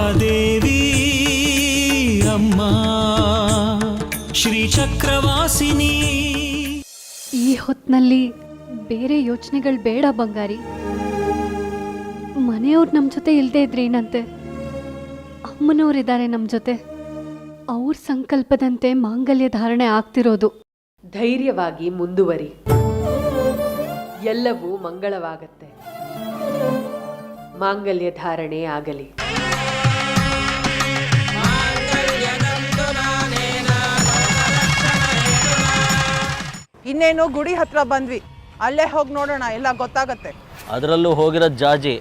ಮಹಾದೇವಿ ಅಮ್ಮ ಶ್ರೀ ಚಕ್ರವಾಸಿನಿ. ಈ ಹೊತ್ತಿನಲ್ಲಿ ಬೇರೆ ಯೋಚನೆಗಳು ಬೇಡ ಬಂಗಾರಿ. ಮನೆಯವ್ರು ನಮ್ಮ ಜೊತೆ ಇಲ್ಲದೆ ಇದ್ರೆ ಏನಂತೆ, ಅಮ್ಮನವರಿದ್ದಾರೆ ನಮ್ಮ ಜೊತೆ. ಅವ್ರ ಸಂಕಲ್ಪದಂತೆ ಮಾಂಗಲ್ಯ ಧಾರಣೆ ಆಗ್ತಿರೋದು. ಧೈರ್ಯವಾಗಿ ಮುಂದುವರಿ, ಎಲ್ಲವೂ ಮಂಗಳವಾಗತ್ತೆ. ಮಾಂಗಲ್ಯ ಧಾರಣೆ ಆಗಲಿ. ಇನ್ನೇನು ಗುಡಿ ಹತ್ರ ಬಂದ್ವಿ, ಅಲ್ಲೇ ಹೋಗಿ ನೋಡೋಣ, ಎಲ್ಲ ಗೊತ್ತಾಗತ್ತೆ. ಅದರಲ್ಲೂ ಹೋಗಿರೋ ಜಾಜಿ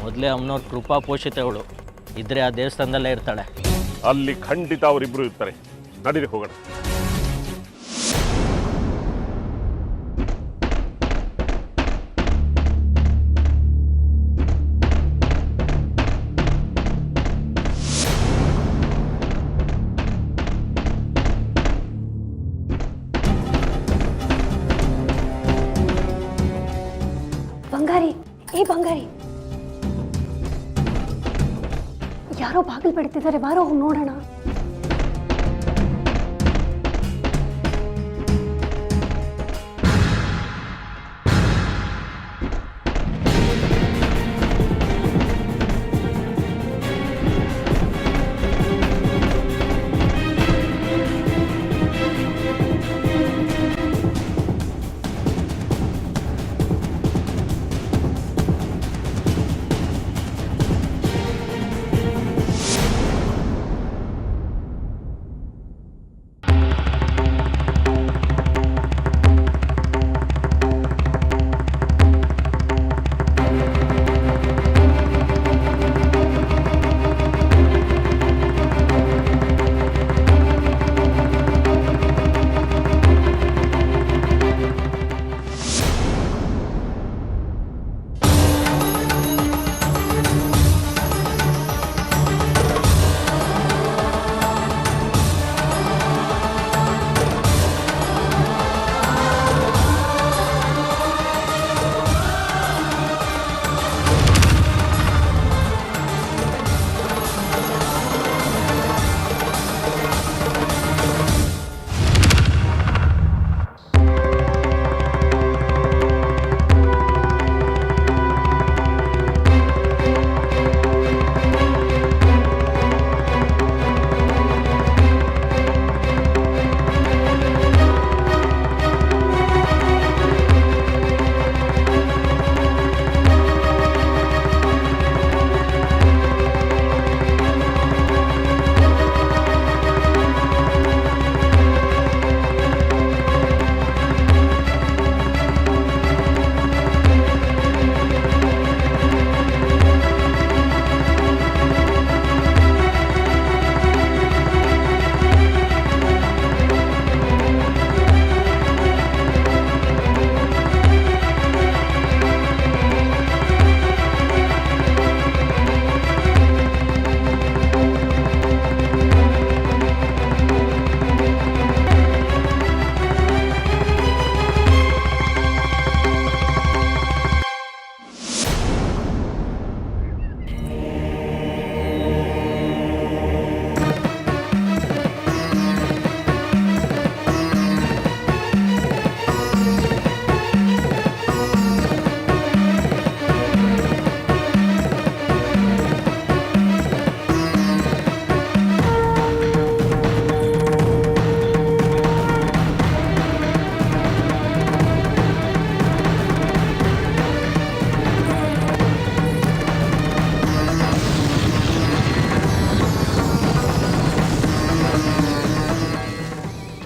ಮೊದಲೇ ಅಮ್ಮನವ್ರ ಕೃಪಾ ಪೋಷಿತವಳು ಇದ್ರೆ ಆ ದೇವಸ್ಥಾನದಲ್ಲೇ ಇರ್ತಾಳೆ. ಅಲ್ಲಿ ಖಂಡಿತ ಅವರಿಬ್ರು ಇರ್ತಾರೆ. ನಡೀರಿ ಹೋಗೋಣ. ಬಂಗಾರಿ, ಏ ಬಂಗಾರಿ, ಯಾರೋ ಬಾಗಿಲು ಬಿಡ್ತಿದ್ದಾರೆ, ಬಾರೋ ಹೋಗಿ ನೋಡೋಣ.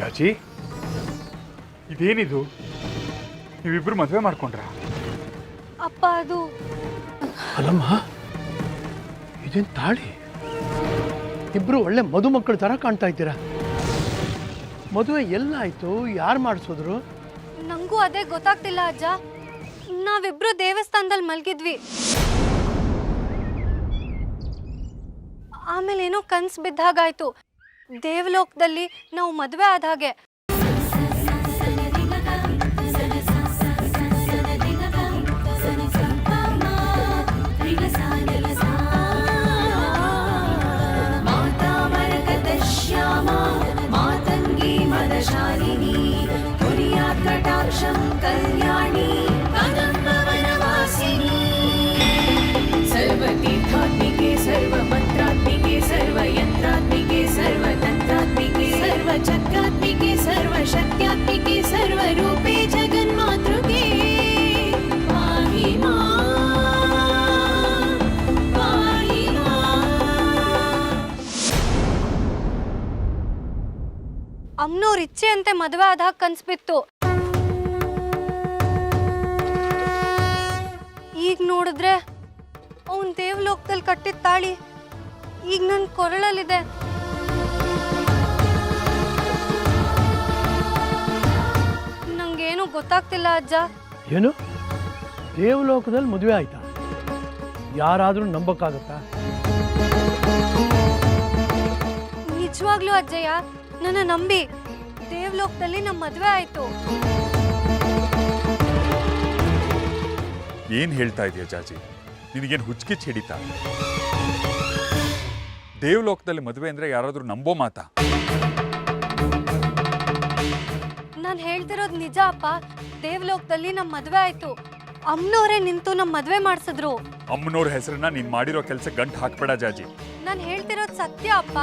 ಅಜ್ಜಿ, ಇದೇನಿದು? ನೀವಿಬ್ರು ಮದುವೆ ಮಾಡ್ಕೊಂಡ್ರ? ಅಪ್ಪ, ಅದು ಅಲ್ಲಮ್ಮ, ಇದೇನು ತಾಳಿ? ಇಬ್ರು ಒಳ್ಳೆ ಮದುಮಕ್ಕಳ ಥರ ಕಾಣ್ತಾ ಇದ್ದೀರಾ. ಮದುವೆ ಎಲ್ಲ ಆಯ್ತು? ಯಾರು ಮಾಡಿಸಿದ್ರು? ನಂಗೂ ಅದೇ ಗೊತ್ತಾಗ್ತಿಲ್ಲ ಅಜ್ಜ. ನಾವಿಬ್ರು ದೇವಸ್ಥಾನದಲ್ಲಿ ಮಲಗಿದ್ವಿ. ಆಮೇಲೆ ಏನೋ ಕನ್ಸು ಬಿದ್ದಾಗಾಯ್ತು. ದೇವಲೋಕದಲ್ಲಿ ನಾವು ಮದುವೆ ಆದ ಹಾಗೆ. ಅಮ್ಮನವ್ರ ಇಚ್ಛೆಯಂತೆ ಮದುವೆ ಆದಾಗ ಕನ್ಸ್ಬಿತ್ತು. ಈಗ ನೋಡಿದ್ರೆ ಅವನ್ ದೇವಲೋಕದಲ್ಲಿ ಕಟ್ಟಿದ ತಾಳಿ ಈಗ ನನ್ನ ಕೊರಳಲ್ಲಿದೆ. ನಂಗೇನು ಗೊತ್ತಾಗ್ತಿಲ್ಲ ಅಜ್ಜ. ಏನು ದೇವಲೋಕದಲ್ಲಿ ಮದುವೆ ಆಯ್ತಾ? ಯಾರಾದರೂ ನಂಬಕ್ಕಾಗತ್ತಾ? ನಿಜವಾಗ್ಲೂ ಅಜ್ಜಯ್ಯ, ನನ್ನ ನಂಬಿ. ದೇವಲೋಕದಲ್ಲಿ ನಮ್ಮ ಮದುವೆ ಆಯ್ತು. ಏನ್ ಹೇಳ್ತಾ ಇದೀಯ ಜಾಜಿ? ನಿನಗೇನು ಹುಚ್ಚಿಗೆ ಹಿಡಿತಾ? ದೇವಲೋಕದಲ್ಲಿ ಮದುವೆ ಅಂದ್ರೆ ಯಾರಾದ್ರೂ ನಂಬೋ ಮಾತಾ? ನಾನು ಹೇಳ್ತಿರೋದು ನಿಜ ಅಪ್ಪ. ದೇವಲೋಕದಲ್ಲಿ ನಮ್ಮ ಮದುವೆ ಆಯ್ತು. ಅಮ್ಮನವರೇ ನಿಂತು ನಮ್ಮ ಮದುವೆ ಮಾಡಿಸಿದ್ರು. ಅಮ್ಮನವ್ರ ಹೆಸರನ್ನ ನೀನ್ ಮಾಡಿರೋ ಕೆಲಸ ಗಂಟು ಹಾಕ್ಬೇಡ ಜಾಜಿ. ನಾನು ಹೇಳ್ತಿರೋದು ಸತ್ಯ ಅಪ್ಪ.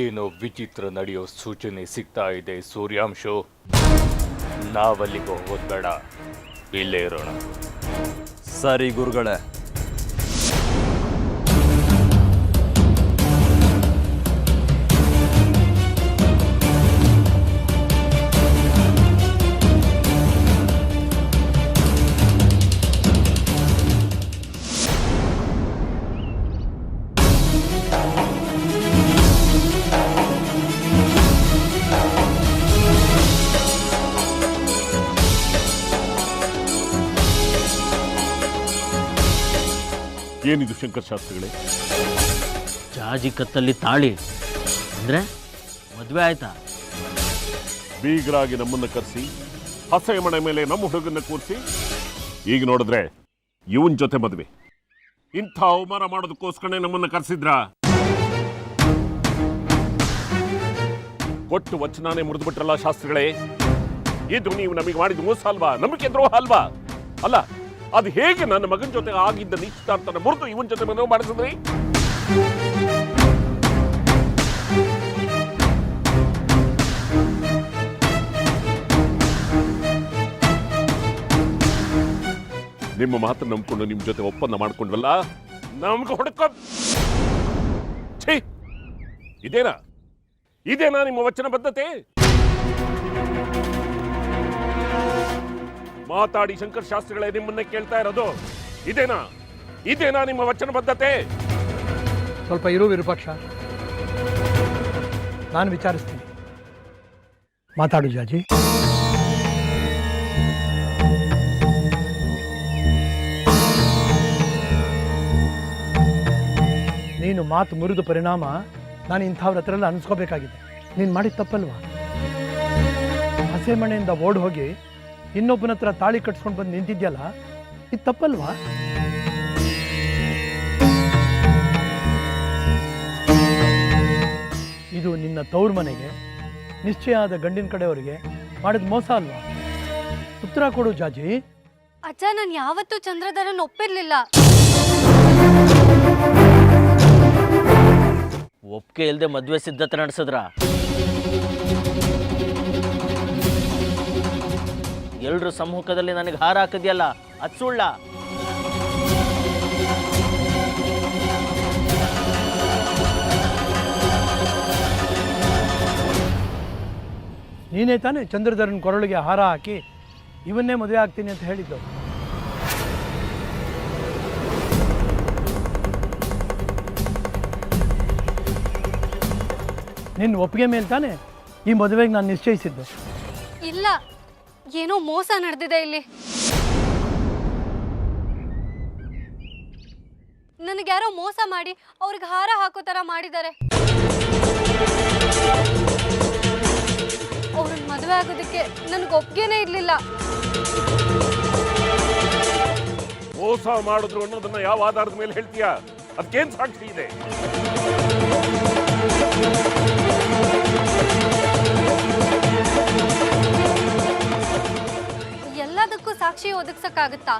ಏನೋ ವಿಚಿತ್ರ ನಡೆಯೋ ಸೂಚನೆ ಸಿಗ್ತಾ ಇದೆ ಸೂರ್ಯಾಂಶು. ನಾವಲ್ಲಿಗೆ ಹೋಗೋದು ಬೇಡ, ಇಲ್ಲೇ ಇರೋಣ. ಸರಿ ಗುರುಗಳೇ. ಏನಿದು ಶಂಕರ್ ಶಾಸ್ತ್ರಿಗಳೇ? ಜಾಜಿ ಕತ್ತಲ್ಲಿ ತಾಳಿ ಅಂದರೆ ಮದುವೆ ಆಯ್ತಾ? ಬೀಗರಾಗಿ ನಮ್ಮನ್ನ ಕರೆಸಿ ಹಸೆ ಮನೆ ಮೇಲೆ ನಮ್ಮ ಹುಡುಗನ್ನ ಕೂರಿಸಿ ಈಗ ನೋಡಿದ್ರೆ ಇವನ್ ಜೊತೆ ಮದುವೆ. ಇಂಥ ಅವಮಾನ ಮಾಡೋದಕ್ಕೋಸ್ಕರ ನಮ್ಮನ್ನ ಕರೆಸಿದ್ರ? ಕೊಟ್ಟು ವಚನಾನೇ ಮುರಿದ್ಬಿಟ್ರಲ್ಲ ಶಾಸ್ತ್ರಿಗಳೇ. ಇದು ನೀವು ನಮಗೆ ಮಾಡಿದ ಮೋಸ ಅಲ್ವಾ? ನಂಬಿಕೆ ದ್ರೋಹ ಅಲ್ವಾ? ಅಲ್ಲ, ಅದು ಹೇಗೆ ನನ್ನ ಮಗನ ಜೊತೆ ಆಗಿದ್ದ ನಿಶ್ಚಿತಾರ್ಥನ ಮುರಿದು ಇವನ್ ಜೊತೆ ಮದುವೆ ಮಾಡಿಸಿದ್ರಿ? ನಿಮ್ಮ ಮಾತನ್ನು ನಂಬಿಕೊಂಡು ನಿಮ್ ಜೊತೆ ಒಪ್ಪಂದ ಮಾಡ್ಕೊಂಡ್ವಲ್ಲ, ನಮ್ಗೆ ಹೊಡ್ಕೊ. ಛೀ, ಇದೇನಾ ನಿಮ್ಮ ವಚನ ಬದ್ಧತೆ? ಮಾತಾಡಿ ಶಂಕರ್ ಶಾಸ್ತ್ರಿಗಳೇ, ನಿಮ್ಮನ್ನೇ ಕೇಳ್ತಾ ಇರೋದು. ಇದೇನಾ ನಿಮ್ಮ ವಚನ ಬದ್ಧತೆ? ಸ್ವಲ್ಪ ಇರು ವಿರೂಪಾಕ್ಷ, ನಾನು ವಿಚಾರಿಸ್ತೀನಿ. ಮಾತಾಡು ಜಾಜಿ. ನೀನು ಮಾತು ಮುರಿದ ಪರಿಣಾಮ ನಾನು ಇಂಥವ್ರ ಹತ್ರ ಎಲ್ಲ ಅನಿಸ್ಕೋಬೇಕಾಗಿದೆ. ನೀನು ಮಾಡಿದ ತಪ್ಪಲ್ವಾ? ಹಸೆ ಮನೆಯಿಂದ ಓಡ್ ಹೋಗಿ ಇನ್ನೊಬ್ಬನ ಹತ್ರ ತಾಳಿ ಕಟ್ಸ್ಕೊಂಡು ಬಂದು ನಿಂತಿದ್ಯಲ್ಲ, ಇದು ತಪ್ಪಲ್ವಾ? ಇದು ನಿನ್ನ ತವ್ರ ಮನೆಗೆ ನಿಶ್ಚಯ ಆದ ಗಂಡಿನ ಕಡೆಯವರಿಗೆ ಮಾಡಿದ ಮೋಸ ಅಲ್ವಾ? ಉತ್ತರ ಕೊಡು ಜಾಜಿ. ಅಜ್ಜ, ನಾನು ಯಾವತ್ತೂ ಚಂದ್ರಧರನ್ ಒಪ್ಪಿರ್ಲಿಲ್ಲ. ಒಪ್ಪಿಗೆ ಇಲ್ಲದೆ ಮದುವೆ ಸಿದ್ಧತೆ ನಡೆಸಿದ್ರ? ಎಲ್ರ ಸಮ್ಮುಖದಲ್ಲಿ ನನಗೆ ಹಾರ ಹಾಕಿದ್ಯಲ್ಲ, ಅದು ಸುಳ್ಳ? ನೀನೇ ತಾನೇ ಚಂದ್ರಧರನ್ ಕೊರಳಿಗೆ ಹಾರ ಹಾಕಿ ಇವನ್ನೇ ಮದುವೆ ಆಗ್ತೀನಿ ಅಂತ ಹೇಳಿದ್ದು. ನಿನ್ನ ಒಪ್ಪಿಗೆ ಮೇಲೆ ತಾನೇ ಈ ಮದುವೆಗೆ ನಾನು ನಿಶ್ಚಯಿಸಿದ್ದು. ಇಲ್ಲ, ಏನೋ ಮೋಸ ನಡೆದಿದೆ ಇಲ್ಲಿ. ನನಗೆ ಯಾರೋ ಮೋಸ ಮಾಡಿ ಅವ್ರಿಗೆ ಹಾರ ಹಾಕೋ ಥರ ಮಾಡಿದ್ದಾರೆ. ಅವ್ರನ್ನ ಮದುವೆ ಆಗೋದಕ್ಕೆ ನನಗೆ ಒಪ್ಗೆನೇ ಇರಲಿಲ್ಲ. ಮೋಸ ಮಾಡಿದ್ರು ಅನ್ನೋದನ್ನ ಯಾವ ಆಧಾರದ ಮೇಲೆ ಹೇಳ್ತೀಯಾ? ಅದಕ್ಕೇನ್ ಸಾಕ್ಷಿ ಇದೆ? ಎಲ್ಲದಕ್ಕೂ ಸಾಕ್ಷಿ ಒದಗಿಸಕ್ಕಾಗತ್ತಾ?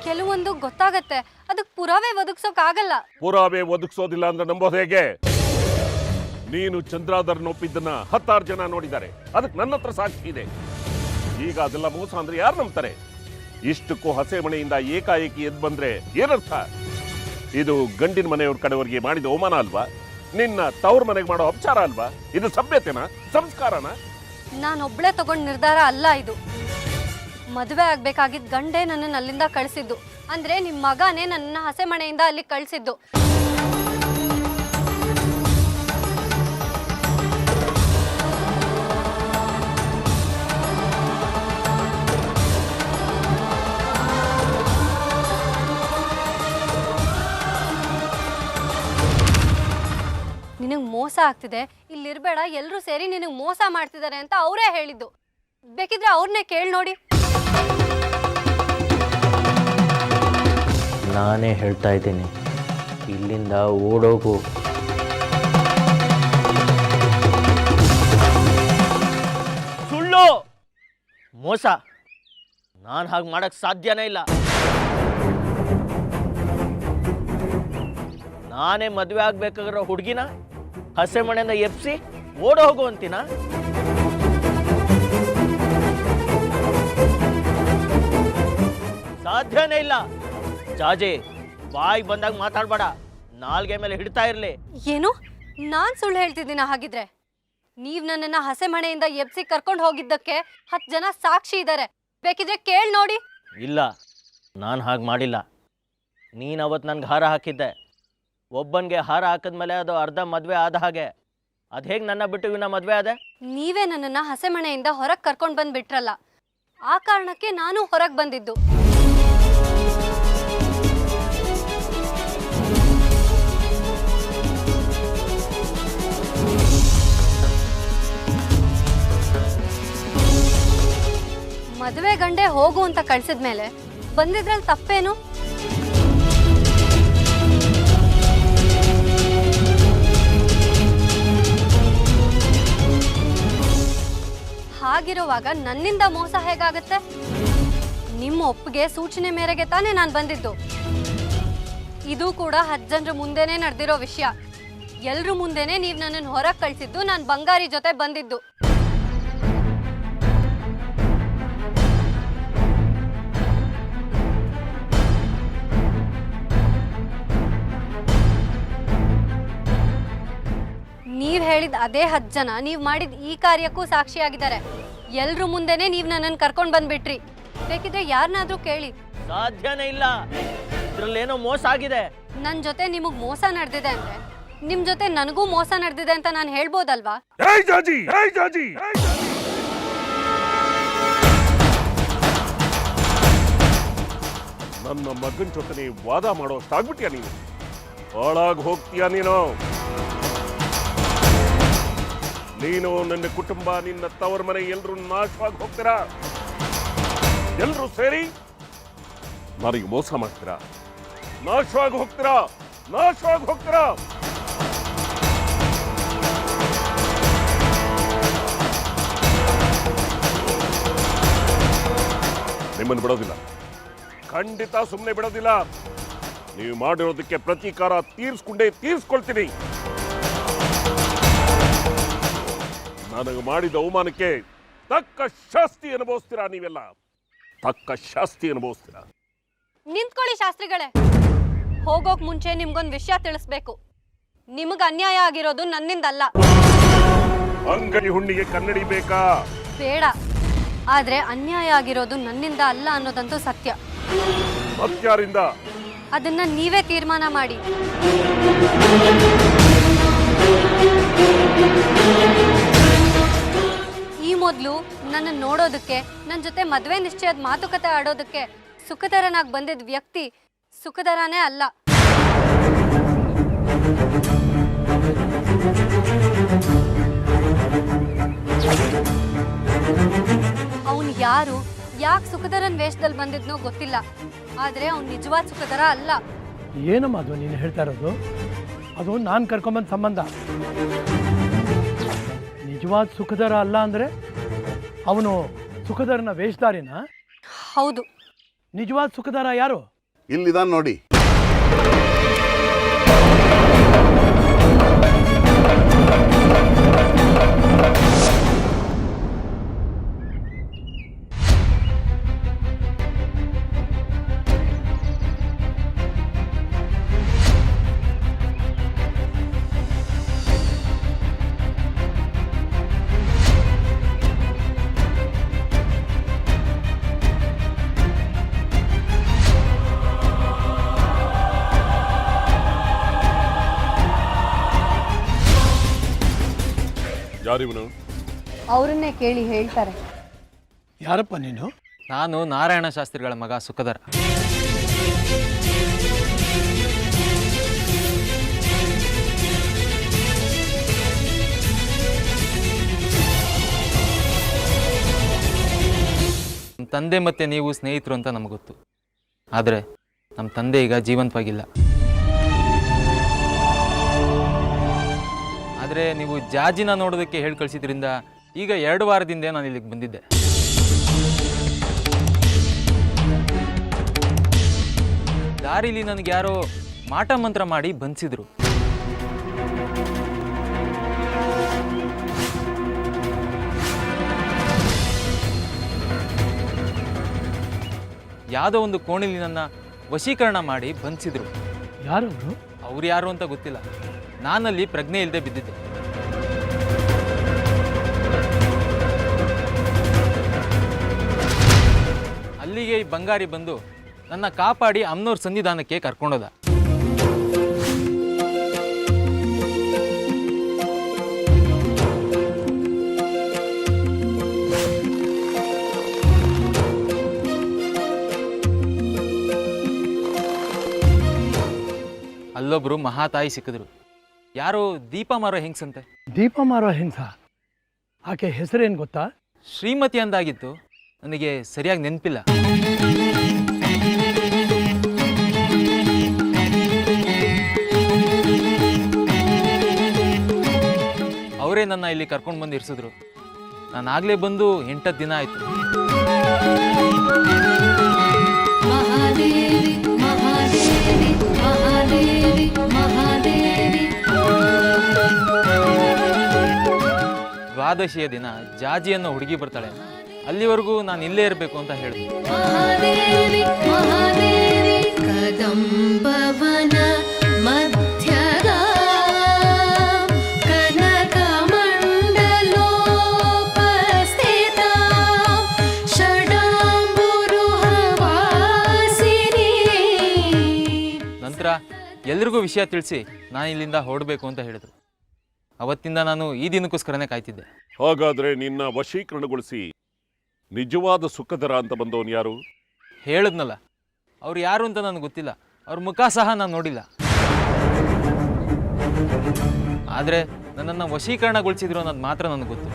ಕೆಲವೊಂದು ಗೊತ್ತಾಗತ್ತೆ, ಅದಕ್ಕೆ ಪುರಾವೆ ಒದಗಿಸೋಕ್ಕಾಗಲ್ಲ. ಪುರಾವೆ ಒದಗಿಸೋದಿಲ್ಲ ಅಂದ್ರೆ ನಂಬೋದು ಹೇಗೆ? ನೀನು ಚಂದ್ರಾಧರ್ ಒಪ್ಪಿದ್ದನ್ನ 10 ಜನ ನೋಡಿದ್ದಾರೆ. ಅದಕ್ಕೆ ನನ್ನ ಹತ್ರ ಸಾಕ್ಷಿ ಇದೆ. ಈಗ ಅದೆಲ್ಲ ಮೋಸ ಅಂದ್ರೆ ಯಾರು ನಂಬ್ತಾರೆ? ಇಷ್ಟಕ್ಕೂ ಹಸೆ ಮನೆಯಿಂದ ಏಕಾಏಕಿ ಎದ್ದು ಬಂದ್ರೆ ಏನರ್ಥ? ಇದು ಗಂಡಿನ ಮನೆಯವ್ರ ಕಡೆಯವರಿಗೆ ಮಾಡಿದ ಅವಮಾನ ಅಲ್ವಾ? ನಿನ್ನ ತವ್ರ ಮನೆಗೆ ಮಾಡೋ ಅಪಚಾರ ಅಲ್ವಾ? ಇದು ಸಭ್ಯತೆನಾ? ಸಂಸ್ಕಾರನಾ? ನಾನೊಬ್ಳೆ ತಗೊಂಡ್ ನಿರ್ಧಾರ ಅಲ್ಲ ಇದು. ಮದುವೆ ಆಗ್ಬೇಕಾಗಿದ್ದ ಗಂಡೇ ನನ್ನನ್ನು ಅಲ್ಲಿಂದ ಕಳಿಸಿದ್ದು. ಅಂದ್ರೆ ನಿಮ್ಮ ಮಗನೇ ನನ್ನ ಹಸೆ ಮನೆಯಿಂದ ಅಲ್ಲಿ ಕಳಿಸಿದ್ದು. ನಿನಗೆ ಮೋಸ ಆಗ್ತಿದೆ, ಇಲ್ಲಿರ್ಬೇಡ, ಎಲ್ಲರೂ ಸೇರಿ ನಿನಗೆ ಮೋಸ ಮಾಡ್ತಿದ್ದಾರೆ ಅಂತ ಅವರೇ ಹೇಳಿದ್ದು. ಬೇಕಿದ್ರೆ ಅವ್ರನ್ನೇ ಕೇಳಿ ನೋಡಿ. ನಾನೇ ಹೇಳ್ತಾ ಇದ್ದೀನಿ, ಇಲ್ಲಿಂದ ಓಡೋಗು. ಸುಳ್ಳು, ಮೋಸ. ನಾನು ಹಾಗೆ ಮಾಡಕ್ ಸಾಧ್ಯನೇ ಇಲ್ಲ. ನಾನೇ ಮದುವೆ ಆಗ್ಬೇಕಾಗಿರೋ ಹುಡುಗಿನ ಹಸೆ ಮನೆಯಿಂದ ಎಪ್ಸಿ ಓಡೋ ಹೋಗು ಅಂತೀನ? ಸಾಧ್ಯನೇ ಇಲ್ಲ. ಜಾಜಿ, ಬಾಯಿ ಬಂದಾಗ ಮಾತಾಡ್ಬೇಡ, ನಾಲ್ಗೆ ಮೇಲೆ ಹಿಡ್ತಾ ಇರ್ಲಿ. ಏನು? ನಾನ್ ಸುಳ್ಳು ಹೇಳ್ತಿದ್ದೀನ? ಹಾಗಿದ್ರೆ ನೀವ್ ನನ್ನನ್ನ ಹಸೆ ಮನೆಯಿಂದ ಎಬ್ಸಿ ಕರ್ಕೊಂಡು ಹೋಗಿದ್ದಕ್ಕೆ 10 ಜನ ಸಾಕ್ಷಿ ಇದ್ದಾರೆ. ಬೇಕಿದ್ರೆ ಕೇಳಿ ನೋಡಿ. ಇಲ್ಲ, ನಾನು ಹಾಗೆ ಮಾಡಿಲ್ಲ. ನೀನು ಅವತ್ತು ನನ್ಗೆ ಹಾರ ಹಾಕಿದ್ದೆ. ಒಬ್ಬನಿಗೆ ಹಾರ ಹಾಕಿದ್ಮೇಲೆ ಅದು ಅರ್ಧ ಮದುವೆ ಆದ ಹಾಗೆ. ಅದು ಹೇಗೆ ನನ್ನ ಬಿಟ್ಟು ಇನ್ನ ಮದುವೆ ಆದೆ? ನೀವೇ ನನ್ನನ್ನ ಹಸೆ ಮನೆಯಿಂದ ಹೊರಗೆ ಕರ್ಕೊಂಡು ಬಂದು ಬಿಟ್ರಲ್ಲ, ಆ ಕಾರಣಕ್ಕೆ ನಾನು ಹೊರಗೆ ಬಂದಿದ್ದು. ಮದುವೆ ಗಂಡೆ ಹೋಗು ಅಂತ ಕಳ್ಸಿದ್ಮೇಲೆ ಬಂದಿದ್ರಲ್ಲಿ ತಪ್ಪೇನು? ಹಾಗಿರುವಾಗ ನನ್ನಿಂದ ಮೋಸ ಹೇಗಾಗತ್ತೆ? ನಿಮ್ಮ ಒಪ್ಪಿಗೆ ಸೂಚನೆ ಮೇರೆಗೆ ತಾನೇ ನಾನು ಬಂದಿದ್ದು. ಇದು ಕೂಡ 10 ಜನರ ಮುಂದೆನೇ ನಡೆದಿರೋ ವಿಷಯ. ಎಲ್ರ ಮುಂದೆನೇ ನೀವು ನನ್ನನ್ನು ಹೊರಗೆ ಕಳಿಸಿದ್ದು, ನಾನು ಬಂಗಾರಿ ಜೊತೆ ಬಂದಿದ್ದು. ನೀವ್ ಹೇಳಿದ ಅದೇ 10 ಜನ ನೀವ್ ಮಾಡಿದ ಈ ಕಾರ್ಯಕ್ಕೂ ಸಾಕ್ಷಿಯಾಗಿದ್ದಾರೆ. ಎಲ್ರ ಮುಂದೆನೆ ನೀವ್ ನನ್ನನ್ನು ಕರ್ಕೊಂಡು ಬಂದ್ಬಿಟ್ರಿ. ಬೇಕಿದ್ರೆ ಯಾರನ್ನಾದ್ರೂ ಕೇಳಿ. ಸಾಧ್ಯನೇ ಇಲ್ಲ. ಇದ್ರಲ್ಲೇನೋ ಮೋಸ ಆಗಿದೆ. ನನ್ ಜೊತೆ ನಿಮಗ್ ಮೋಸ ನಡೆದಿದೆ ಅಂದ್ರೆ ನಿಮ್ ಜೊತೆ ನನಗೂ ಮೋಸ ನಡೆದಿದೆ ಅಂತ ನಾನು ಹೇಳ್ಬೋದಲ್ವಾ? ನನ್ನ ಮಗನ ಜೊತೆ ವಾದ ಮಾಡೋಷ್ಟಾಗ್ಬಿಟ್ಯಾ ನೀನು? ಹಾಳಾಗಿ ಹೋಗ್ತೀಯಾ ನೀನು? ನೀನು, ನನ್ನ ಕುಟುಂಬ, ನಿನ್ನ ತವರ ಮನೆ ಎಲ್ಲರೂ ನಾಶವಾಗಿ ಹೋಗ್ತೀರಾ. ಎಲ್ಲರೂ ಸೇರಿ ನನಗೆ ಮೋಸ ಮಾಡ್ತೀರಾ. ನಾಶವಾಗಿ ಹೋಗ್ತೀರಾ, ನಾಶವಾಗಿ ಹೋಗ್ತೀರಾ. ನಿಮ್ಮನ್ನು ಬಿಡೋದಿಲ್ಲ, ಖಂಡಿತ ಸುಮ್ಮನೆ ಬಿಡೋದಿಲ್ಲ. ನೀವು ಮಾಡಿರೋದಕ್ಕೆ ಪ್ರತೀಕಾರ ತೀರಿಸ್ಕೊಳ್ತೀನಿ. ನನಗೆ ಮಾಡಿದ ಅವಮಾನಕ್ಕೆ ತಕ್ಕ ಶಾಸ್ತಿ ಅನುಭವಿಸ್ತೀರಾ. ನೀವೆಲ್ಲ ತಕ್ಕ ಶಾಸ್ತಿ ಅನುಭವಿಸ್ತೀರಾ. ನಿಂತ್ಕೊಳ್ಳಿ ಶಾಸ್ತ್ರಿಗಳೇ. ಹೋಗೋಕ್ ಮುಂಚೆ ನಿಮ್ಗೊಂದು ವಿಷಯ ತಿಳಿಸ್ಬೇಕು. ನಿಮಗ್ ಅನ್ಯಾಯ ಆಗಿರೋದು ನನ್ನಿಂದಲ್ಲ. ಅಂಗಡಿ ಹುಣ್ಣಿಗೆ ಕನ್ನಡಿ ಬೇಕಾ? ಬೇಡ. ಆದ್ರೆ ಅನ್ಯಾಯ ಆಗಿರೋದು ನನ್ನಿಂದ ಅಲ್ಲ ಅನ್ನೋದಂತೂ ಸತ್ಯ. ಮತ್ಯಾರಿಂದ? ಅದನ್ನ ನೀವೇ ತೀರ್ಮಾನ ಮಾಡಿ. ಈ ಮೊದಲು ನನ್ನ ನೋಡೋದಕ್ಕೆ, ನನ್ನ ಜೊತೆ ಮದುವೆ ನಿಶ್ಚಯದ ಮಾತುಕತೆ ಆಡೋದಕ್ಕೆ ಸುಖದರನಾಗಿ ಬಂದಿದ್ದ ವ್ಯಕ್ತಿ ಸುಖದರನೇ ಅಲ್ಲ. ಅವನು ಯಾರು, ಯಾಕೆ ಸುಖದರನ್ ವೇಷದಲ್ಲಿ ಬಂದಿದ್ನೋ ಗೊತ್ತಿಲ್ಲ, ಆದ್ರೆ ಅವ್ನು ನಿಜವಾದ ಸುಖದರ ಅಲ್ಲ. ಏನಮ್ಮ ಅದು ನೀನು ಹೇಳ್ತಾ ಇರೋದು? ಅದು ನಾನು ಕರ್ಕೊಂಬಂದ ಸಂಬಂಧ. ನಿಜವಾದ ಸುಖದರ ಅಲ್ಲ ಅಂದರೆ ಅವನು ಸುಖದರನ ವೇಷಧಾರಿನ? ಹೌದು. ನಿಜವಾದ ಸುಖದರ ಯಾರು? ಇಲ್ಲಿದಾನ್ ನೋಡಿ. ಯಾರಿವನು? ಅವರನ್ನೇ ಕೇಳಿ ಹೇಳ್ತಾರೆ. ಯಾರಪ್ಪ ನೀನು? ನಾನು ನಾರಾಯಣ ಶಾಸ್ತ್ರಿಗಳ ಮಗ ಸುಖದರ. ನಮ್ಮ ತಂದೆ ಮತ್ತು ನೀವು ಸ್ನೇಹಿತರು ಅಂತ ನಮಗೆ ಗೊತ್ತು. ಆದರೆ ನಮ್ಮ ತಂದೆ ಈಗ ಜೀವಂತವಾಗಿಲ್ಲ. ಆದರೆ ನೀವು ಜಾಜಿನ ನೋಡೋದಕ್ಕೆ ಹೇಳಿ ಕಳಿಸಿದ್ರಿಂದ ಈಗ 2 ವಾರದಿಂದ ನಾನು ಇಲ್ಲಿಗೆ ಬಂದಿದ್ದೆ. ದಾರಿಲಿ ನನಗೆ ಯಾರೋ ಮಾಟ ಮಂತ್ರ ಮಾಡಿ ಬಂಧಿಸಿದ್ರು. ಯಾವುದೋ ಒಂದು ಕೋಣೆಯಲ್ಲಿ ನನ್ನ ವಶೀಕರಣ ಮಾಡಿ ಬಂಧಿಸಿದ್ರು. ಯಾರು? ಅವ್ರು ಯಾರು ಅಂತ ಗೊತ್ತಿಲ್ಲ. ನಾನಲ್ಲಿ ಪ್ರಜ್ಞೆ ಇಲ್ಲದೆ ಬಿದ್ದಿದ್ದೆ. ಅಲ್ಲಿಗೆ ಈ ಬಂಗಾರಿ ಬಂದು ನನ್ನ ಕಾಪಾಡಿ ಅಮ್ಮನವ್ರ ಸನ್ನಿಧಾನಕ್ಕೆ ಕರ್ಕೊಂಡೋದ. ಅಲ್ಲೊಬ್ರು ಮಹಾತಾಯಿ ಸಿಕ್ಕಿದ್ರು. ಯಾರೋ ದೀಪ ಮಾರೋ ಹೆಂಗ್ಸಂತೆ. ದೀಪ ಮಾರೋ ಹೆಂಗ್ಸ? ಆಕೆ ಹೆಸರೇನು ಗೊತ್ತಾ? ಶ್ರೀಮತಿ ಅಂದಾಗಿತ್ತು, ನನಗೆ ಸರಿಯಾಗಿ ನೆನಪಿಲ್ಲ. ಅವರೇ ನನ್ನ ಇಲ್ಲಿ ಕರ್ಕೊಂಡು ಬಂದು ಇರಿಸಿದ್ರು. ನಾನು ಆಗಲೇ ಬಂದು 8 ದಿನ ಆಯಿತು. ದ್ವಾದಶಿಯ ದಿನ ಜಾಜಿ ಅನ್ನೋ ಹುಡುಗಿ ಬರ್ತಾಳೆ. ಅಲ್ಲಿವರೆಗೂ ನಾನು ಇಲ್ಲೇ ಇರಬೇಕು ಅಂತ ಹೇಳಿದೆ. ನಂತರ ಎಲ್ರಿಗೂ ವಿಷಯ ತಿಳಿಸಿ ನಾನು ಇಲ್ಲಿಂದ ಹೊರಡಬೇಕು ಅಂತ ಹೇಳಿದ್ರು. ಅವತ್ತಿಂದ ನಾನು ಈ ದಿನಕ್ಕೋಸ್ಕರನೇ ಕಾಯ್ತಿದ್ದೆ. ಹಾಗಾದ್ರೆ ನಿನ್ನ ವಶೀಕರಣಗೊಳಿಸಿ ನಿಜವಾದ ಸುಖದರ ಅಂತ ಬಂದವನು ಯಾರು? ಹೇಳಿದ್ನಲ್ಲ, ಅವ್ರು ಯಾರು ಅಂತ ನನಗೆ ಗೊತ್ತಿಲ್ಲ. ಅವ್ರ ಮುಖ ಸಹ ನಾನು ನೋಡಿಲ್ಲ. ಆದರೆ ನನ್ನನ್ನು ವಶೀಕರಣಗೊಳಿಸಿದ್ರು ಅನ್ನೋದು ಮಾತ್ರ ನನಗೆ ಗೊತ್ತು.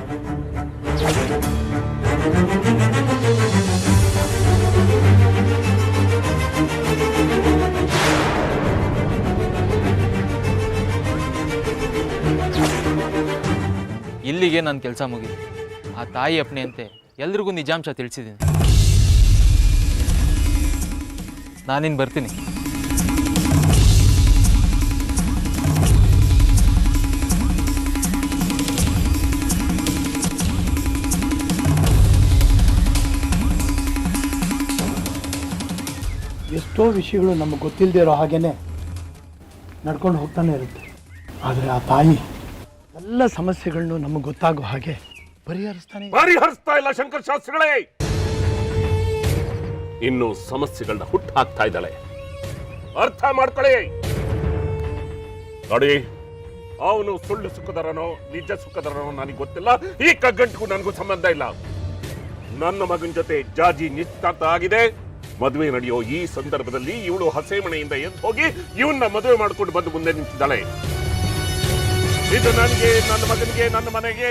ಇಲ್ಲಿಗೆ ನನ್ನ ಕೆಲಸ ಮುಗಿದು ಆ ತಾಯಿ ಅಪ್ಪಣೆಯಂತೆ ಎಲ್ರಿಗೂ ನಿಜಾಂಶ ತಿಳಿಸಿದ್ದೀನಿ. ನಾನಿನ್ನು ಬರ್ತೀನಿ. ಎಷ್ಟೋ ವಿಷಯಗಳು ನಮಗೆ ಗೊತ್ತಿಲ್ಲದೆ ಇರೋ ಹಾಗೇನೆ ನಡ್ಕೊಂಡು ಹೋಗ್ತಾನೆ ಇರುತ್ತೆ. ಆದರೆ ಆ ತಾಯಿ ಎಲ್ಲ ಸಮಸ್ಯೆಗಳನ್ನು ನಮಗೆ ಗೊತ್ತಾಗೋ ಹಾಗೆ ಪರಿಹರಿಸ್ತಾ ಇಲ್ಲ ಶಂಕರ ಶಾಸ್ತ್ರಿಗಳೇ. ಇನ್ನು ಸಮಸ್ಯೆಗಳನ್ನ ಹುಟ್ಟು ಹಾಕ್ತಾ ಇದ್ದಾಳೆ. ಅರ್ಥ ಮಾಡ್ಕೊಳ್ಳಿ. ನೋಡಿ, ಅವನು ಸುಳ್ಳು ಸುಖದರನೋ ನಿಜ ಸುಖದರನೋ ನನಗೆ ಗೊತ್ತಿಲ್ಲ. ಈ ಕಗ್ಗಂಟಿಗೂ ನನಗೂ ಸಂಬಂಧ ಇಲ್ಲ. ನನ್ನ ಮಗನ ಜೊತೆ ಜಾಜಿ ನಿಶ್ಚಿತಾರ್ಥ ಆಗಿದೆ. ಮದುವೆ ನಡೆಯೋ ಈ ಸಂದರ್ಭದಲ್ಲಿ ಇವಳು ಹಸೆ ಮನೆಯಿಂದ ಎದ್ದು ಹೋಗಿ ಇವನ್ನ ಮದುವೆ ಮಾಡ್ಕೊಂಡು ಬಂದು ಮುಂದೆ ನಿಂತಿದ್ದಾಳೆ. ಇದು ನನಗೆ, ನನ್ನ ಮಗನಿಗೆ, ನನ್ನ ಮನೆಗೆ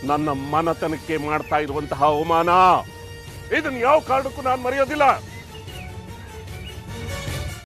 ನನ್ನ ಮನತನಕ್ಕೆ ಮಾಡ್ತಾ ಇರುವಂತಹ ಅವಮಾನ ಇದನ್ನ ಯಾವ ಕಾರಣಕ್ಕೂ ನಾನು ಮರೆಯೋದಿಲ್ಲ.